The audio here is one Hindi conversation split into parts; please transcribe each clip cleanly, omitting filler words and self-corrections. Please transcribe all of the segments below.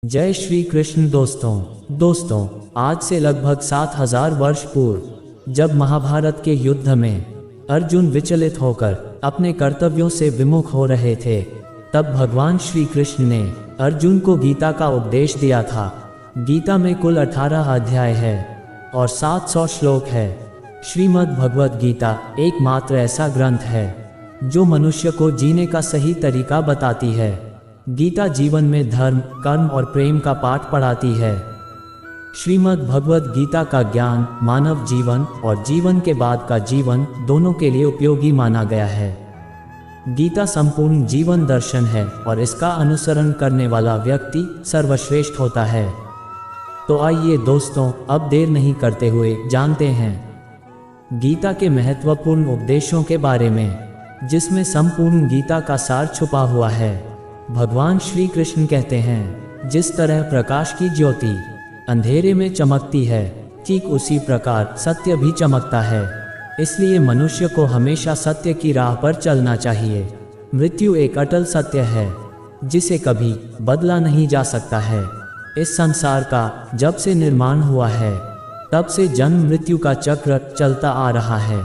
जय श्री कृष्ण। दोस्तों आज से लगभग 7000 वर्ष पूर्व जब महाभारत के युद्ध में अर्जुन विचलित होकर अपने कर्तव्यों से विमुख हो रहे थे, तब भगवान श्री कृष्ण ने अर्जुन को गीता का उपदेश दिया था। गीता में कुल 18 अध्याय है और 700 श्लोक है। श्रीमद् भगवद गीता एकमात्र ऐसा ग्रंथ है जो मनुष्य को जीने का सही तरीका बताती है। गीता जीवन में धर्म, कर्म और प्रेम का पाठ पढ़ाती है। श्रीमद् भगवद गीता का ज्ञान मानव जीवन और जीवन के बाद का जीवन दोनों के लिए उपयोगी माना गया है। गीता संपूर्ण जीवन दर्शन है और इसका अनुसरण करने वाला व्यक्ति सर्वश्रेष्ठ होता है। तो आइए दोस्तों, अब देर नहीं करते हुए जानते हैं गीता के महत्वपूर्ण उपदेशों के बारे में, जिसमें संपूर्ण गीता का सार छुपा हुआ है। भगवान श्री कृष्ण कहते हैं, जिस तरह प्रकाश की ज्योति अंधेरे में चमकती है, ठीक उसी प्रकार सत्य भी चमकता है। इसलिए मनुष्य को हमेशा सत्य की राह पर चलना चाहिए। मृत्यु एक अटल सत्य है जिसे कभी बदला नहीं जा सकता है। इस संसार का जब से निर्माण हुआ है तब से जन्म मृत्यु का चक्र चलता आ रहा है।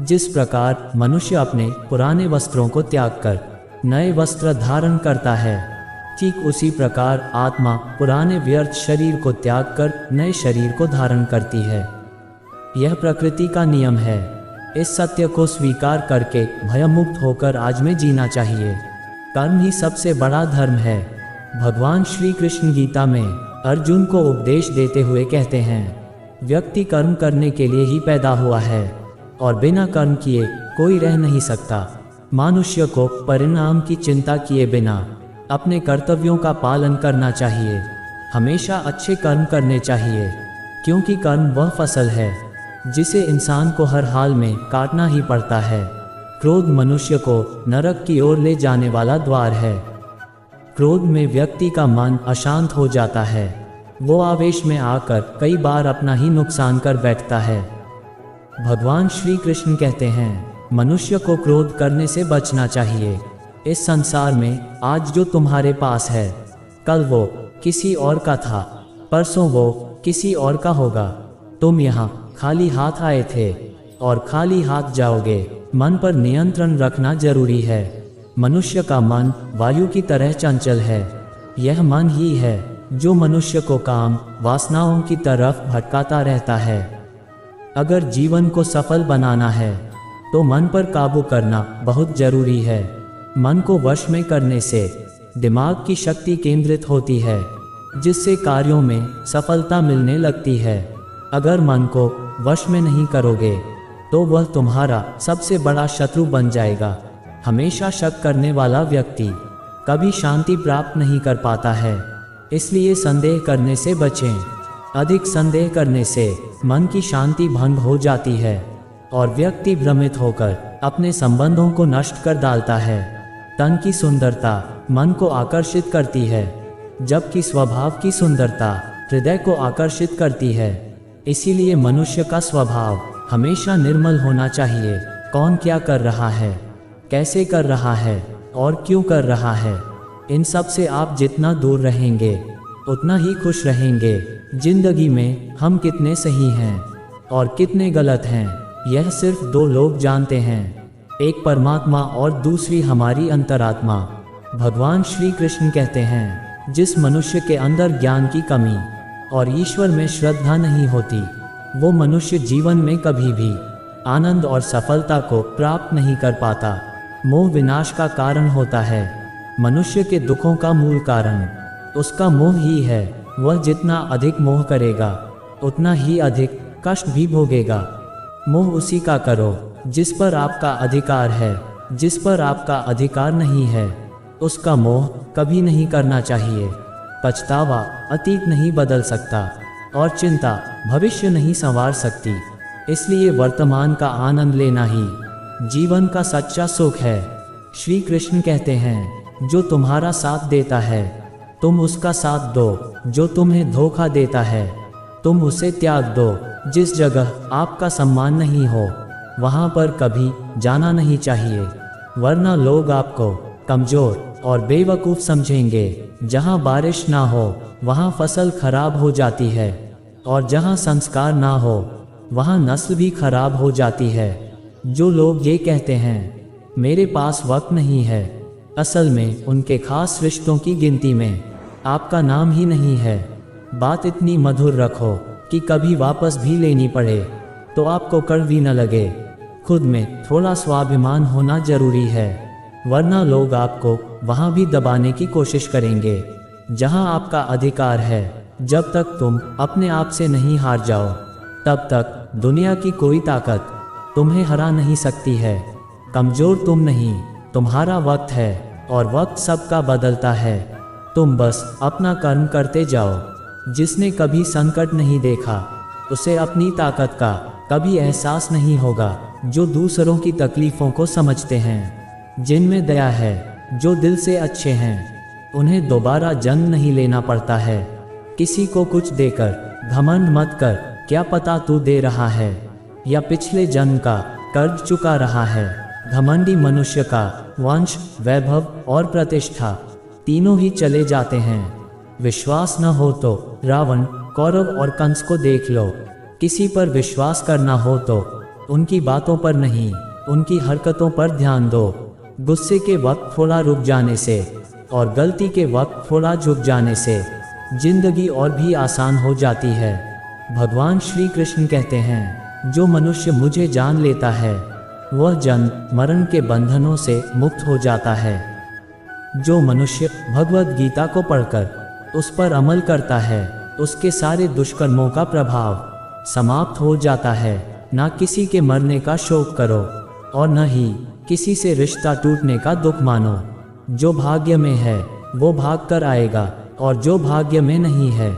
जिस प्रकार मनुष्य अपने पुराने वस्त्रों को त्याग कर नए वस्त्र धारण करता है, ठीक उसी प्रकार आत्मा पुराने व्यर्थ शरीर को त्याग कर नए शरीर को धारण करती है। यह प्रकृति का नियम है। इस सत्य को स्वीकार करके भयमुक्त होकर आज में जीना चाहिए। कर्म ही सबसे बड़ा धर्म है। भगवान श्री कृष्ण गीता में अर्जुन को उपदेश देते हुए कहते हैं, व्यक्ति कर्म करने के लिए ही पैदा हुआ है और बिना कर्म किए कोई रह नहीं सकता। मनुष्य को परिणाम की चिंता किए बिना अपने कर्तव्यों का पालन करना चाहिए। हमेशा अच्छे कर्म करने चाहिए, क्योंकि कर्म वह फसल है जिसे इंसान को हर हाल में काटना ही पड़ता है। क्रोध मनुष्य को नरक की ओर ले जाने वाला द्वार है। क्रोध में व्यक्ति का मन अशांत हो जाता है। वो आवेश में आकर कई बार अपना ही नुकसान कर बैठता है। भगवान श्री कृष्ण कहते हैं, मनुष्य को क्रोध करने से बचना चाहिए। इस संसार में आज जो तुम्हारे पास है, कल वो किसी और का था, परसों वो किसी और का होगा। तुम यहाँ खाली हाथ आए थे और खाली हाथ जाओगे। मन पर नियंत्रण रखना जरूरी है। मनुष्य का मन वायु की तरह चंचल है। यह मन ही है जो मनुष्य को काम वासनाओं की तरफ भटकाता रहता है। अगर जीवन को सफल बनाना है तो मन पर काबू करना बहुत जरूरी है। मन को वश में करने से दिमाग की शक्ति केंद्रित होती है, जिससे कार्यों में सफलता मिलने लगती है। अगर मन को वश में नहीं करोगे तो वह तुम्हारा सबसे बड़ा शत्रु बन जाएगा। हमेशा शक करने वाला व्यक्ति कभी शांति प्राप्त नहीं कर पाता है। इसलिए संदेह करने से बचें। अधिक संदेह करने से मन की शांति भंग हो जाती है और व्यक्ति भ्रमित होकर अपने संबंधों को नष्ट कर डालता है। तन की सुंदरता मन को आकर्षित करती है, जबकि स्वभाव की सुंदरता हृदय को आकर्षित करती है। इसीलिए मनुष्य का स्वभाव हमेशा निर्मल होना चाहिए। कौन क्या कर रहा है, कैसे कर रहा है और क्यों कर रहा है, इन सब से आप जितना दूर रहेंगे उतना ही खुश रहेंगे। जिंदगी में हम कितने सही हैं और कितने गलत हैं, यह सिर्फ दो लोग जानते हैं, एक परमात्मा और दूसरी हमारी अंतरात्मा। भगवान श्री कृष्ण कहते हैं, जिस मनुष्य के अंदर ज्ञान की कमी और ईश्वर में श्रद्धा नहीं होती, वो मनुष्य जीवन में कभी भी आनंद और सफलता को प्राप्त नहीं कर पाता। मोह विनाश का कारण होता है। मनुष्य के दुखों का मूल कारण उसका मोह ही है। वह जितना अधिक मोह करेगा उतना ही अधिक कष्ट भी भोगेगा। मोह उसी का करो जिस पर आपका अधिकार है। जिस पर आपका अधिकार नहीं है उसका मोह कभी नहीं करना चाहिए। पछतावा अतीत नहीं बदल सकता और चिंता भविष्य नहीं संवार सकती। इसलिए वर्तमान का आनंद लेना ही जीवन का सच्चा सुख है। श्री कृष्ण कहते हैं, जो तुम्हारा साथ देता है तुम उसका साथ दो, जो तुम्हें धोखा देता है तुम उसे त्याग दो। जिस जगह आपका सम्मान नहीं हो वहाँ पर कभी जाना नहीं चाहिए, वरना लोग आपको कमजोर और बेवकूफ़ समझेंगे। जहाँ बारिश ना हो वहाँ फसल खराब हो जाती है, और जहाँ संस्कार ना हो वहाँ नस्ल भी खराब हो जाती है। जो लोग ये कहते हैं मेरे पास वक्त नहीं है, असल में उनके खास रिश्तों की गिनती में आपका नाम ही नहीं है। बात इतनी मधुर रखो कि कभी वापस भी लेनी पड़े तो आपको कड़वी न लगे। खुद में थोड़ा स्वाभिमान होना जरूरी है, वरना लोग आपको वहाँ भी दबाने की कोशिश करेंगे जहाँ आपका अधिकार है। जब तक तुम अपने आप से नहीं हार जाओ तब तक दुनिया की कोई ताकत तुम्हें हरा नहीं सकती है। कमज़ोर तुम नहीं, तुम्हारा वक्त है, और वक्त सबका बदलता है। तुम बस अपना कर्म करते जाओ। जिसने कभी संकट नहीं देखा उसे अपनी ताकत का कभी एहसास नहीं होगा। जो दूसरों की तकलीफ़ों को समझते हैं, जिनमें दया है, जो दिल से अच्छे हैं, उन्हें दोबारा जन्म नहीं लेना पड़ता है। किसी को कुछ देकर घमंड मत कर, क्या पता तू दे रहा है या पिछले जन्म का कर्ज चुका रहा है। घमंडी मनुष्य का वंश, वैभव और प्रतिष्ठा तीनों ही चले जाते हैं। विश्वास न हो तो रावण, कौरव और कंस को देख लो। किसी पर विश्वास करना हो तो उनकी बातों पर नहीं, उनकी हरकतों पर ध्यान दो। गुस्से के वक्त थोड़ा रुक जाने से और गलती के वक्त थोड़ा झुक जाने से जिंदगी और भी आसान हो जाती है। भगवान श्री कृष्ण कहते हैं, जो मनुष्य मुझे जान लेता है वह जन्म मरण के बंधनों से मुक्त हो जाता है। जो मनुष्य भगवद गीता को पढ़कर उस पर अमल करता है उसके सारे दुष्कर्मों का प्रभाव समाप्त हो जाता है। ना किसी के मरने का शोक करो और न ही किसी से रिश्ता टूटने का दुख मानो। जो भाग्य में है वो भाग कर आएगा, और जो भाग्य में नहीं है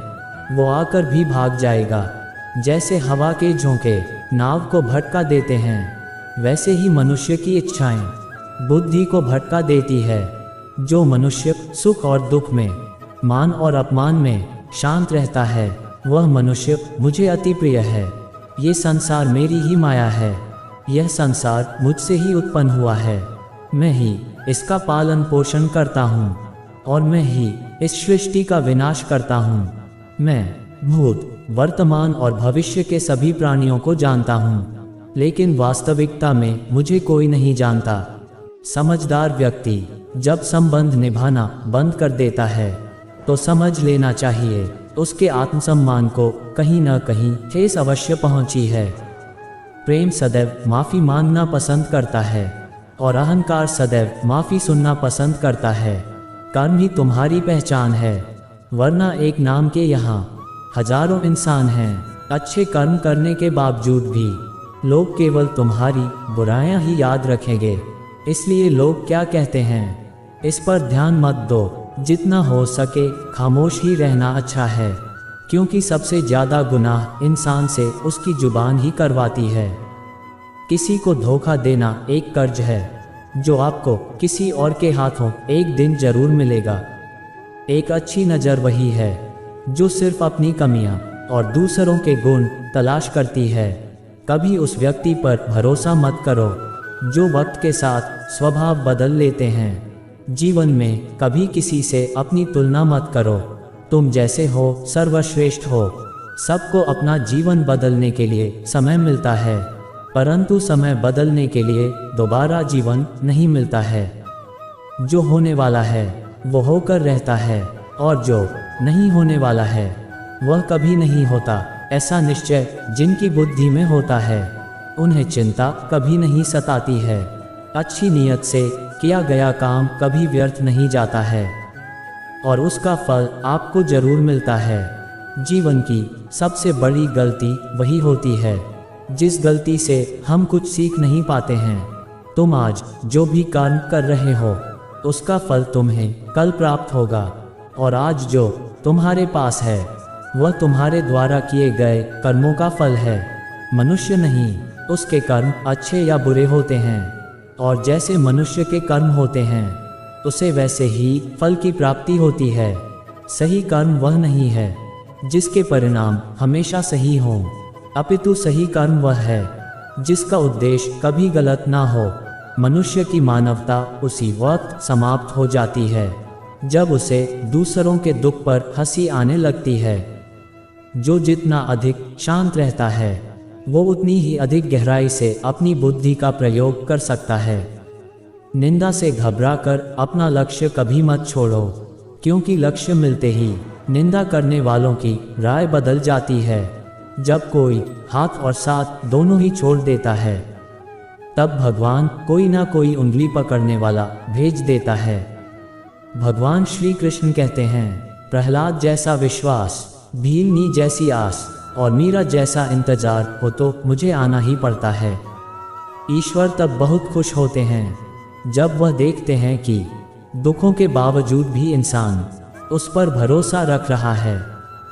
वो आकर भी भाग जाएगा। जैसे हवा के झोंके नाव को भटका देते हैं, वैसे ही मनुष्य की इच्छाएं बुद्धि को भटका देती है। जो मनुष्य सुख और दुख में, मान और अपमान में शांत रहता है वह मनुष्य मुझे अति प्रिय है। ये संसार मेरी ही माया है, यह संसार मुझसे ही उत्पन्न हुआ है। मैं ही इसका पालन पोषण करता हूँ और मैं ही इस सृष्टि का विनाश करता हूँ। मैं भूत, वर्तमान और भविष्य के सभी प्राणियों को जानता हूँ, लेकिन वास्तविकता में मुझे कोई नहीं जानता। समझदार व्यक्ति जब संबंध निभाना बंद कर देता है तो समझ लेना चाहिए उसके आत्मसम्मान को कहीं न कहीं ठेस अवश्य पहुंची है। प्रेम सदैव माफ़ी मांगना पसंद करता है और अहंकार सदैव माफ़ी सुनना पसंद करता है। कर्म ही तुम्हारी पहचान है, वरना एक नाम के यहाँ हजारों इंसान हैं। अच्छे कर्म करने के बावजूद भी लोग केवल तुम्हारी बुराइयां ही याद रखेंगे। इसलिए लोग क्या कहते हैं इस पर ध्यान मत दो। जितना हो सके खामोश ही रहना अच्छा है, क्योंकि सबसे ज़्यादा गुनाह इंसान से उसकी जुबान ही करवाती है। किसी को धोखा देना एक कर्ज है जो आपको किसी और के हाथों एक दिन जरूर मिलेगा। एक अच्छी नज़र वही है जो सिर्फ अपनी कमियां और दूसरों के गुण तलाश करती है। कभी उस व्यक्ति पर भरोसा मत करो जो वक्त के साथ स्वभाव बदल लेते हैं। जीवन में कभी किसी से अपनी तुलना मत करो। तुम जैसे हो सर्वश्रेष्ठ हो। सबको अपना जीवन बदलने के लिए समय मिलता है, परंतु समय बदलने के लिए दोबारा जीवन नहीं मिलता है। जो होने वाला है वो होकर रहता है, और जो नहीं होने वाला है वह कभी नहीं होता। ऐसा निश्चय जिनकी बुद्धि में होता है उन्हें चिंता कभी नहीं सताती है। अच्छी नीयत से किया गया काम कभी व्यर्थ नहीं जाता है और उसका फल आपको जरूर मिलता है। जीवन की सबसे बड़ी गलती वही होती है जिस गलती से हम कुछ सीख नहीं पाते हैं। तुम आज जो भी कर्म कर रहे हो उसका फल तुम्हें कल प्राप्त होगा, और आज जो तुम्हारे पास है वह तुम्हारे द्वारा किए गए कर्मों का फल है। मनुष्य नहीं, उसके कर्म अच्छे या बुरे होते हैं, और जैसे मनुष्य के कर्म होते हैं उसे वैसे ही फल की प्राप्ति होती है। सही कर्म वह नहीं है जिसके परिणाम हमेशा सही हों, अपितु सही कर्म वह है जिसका उद्देश्य कभी गलत ना हो। मनुष्य की मानवता उसी वक्त समाप्त हो जाती है जब उसे दूसरों के दुख पर हंसी आने लगती है। जो जितना अधिक शांत रहता है वो उतनी ही अधिक गहराई से अपनी बुद्धि का प्रयोग कर सकता है। निंदा से घबराकर अपना लक्ष्य कभी मत छोड़ो, क्योंकि लक्ष्य मिलते ही निंदा करने वालों की राय बदल जाती है। जब कोई हाथ और साथ दोनों ही छोड़ देता है तब भगवान कोई ना कोई उंगली पकड़ने वाला भेज देता है। भगवान श्री कृष्ण कहते हैं, प्रहलाद जैसा विश्वास, भीलनी जैसी आस और मीरा जैसा इंतजार हो तो मुझे आना ही पड़ता है। ईश्वर तब बहुत खुश होते हैं जब वह देखते हैं कि दुखों के बावजूद भी इंसान उस पर भरोसा रख रहा है।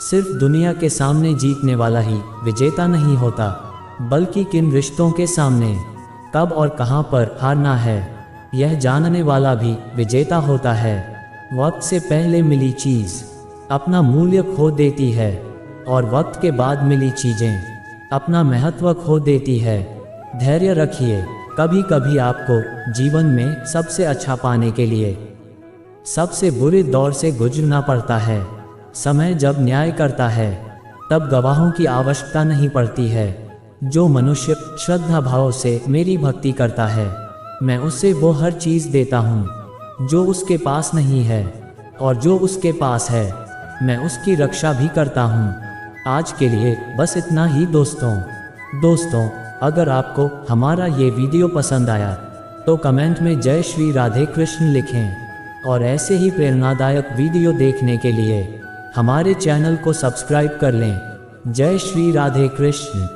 सिर्फ दुनिया के सामने जीतने वाला ही विजेता नहीं होता, बल्कि किन रिश्तों के सामने कब और कहां पर हारना है यह जानने वाला भी विजेता होता है। वक्त से पहले मिली चीज़ अपना मूल्य खो देती है और वक्त के बाद मिली चीज़ें अपना महत्व खो देती है। धैर्य रखिए, कभी कभी आपको जीवन में सबसे अच्छा पाने के लिए सबसे बुरे दौर से गुजरना पड़ता है। समय जब न्याय करता है तब गवाहों की आवश्यकता नहीं पड़ती है। जो मनुष्य श्रद्धा भाव से मेरी भक्ति करता है मैं उससे वो हर चीज़ देता हूँ जो उसके पास नहीं है, और जो उसके पास है मैं उसकी रक्षा भी करता हूँ। आज के लिए बस इतना ही दोस्तों, अगर आपको हमारा ये वीडियो पसंद आया तो कमेंट में जय श्री राधे कृष्ण लिखें और ऐसे ही प्रेरणादायक वीडियो देखने के लिए हमारे चैनल को सब्सक्राइब कर लें। जय श्री राधे कृष्ण।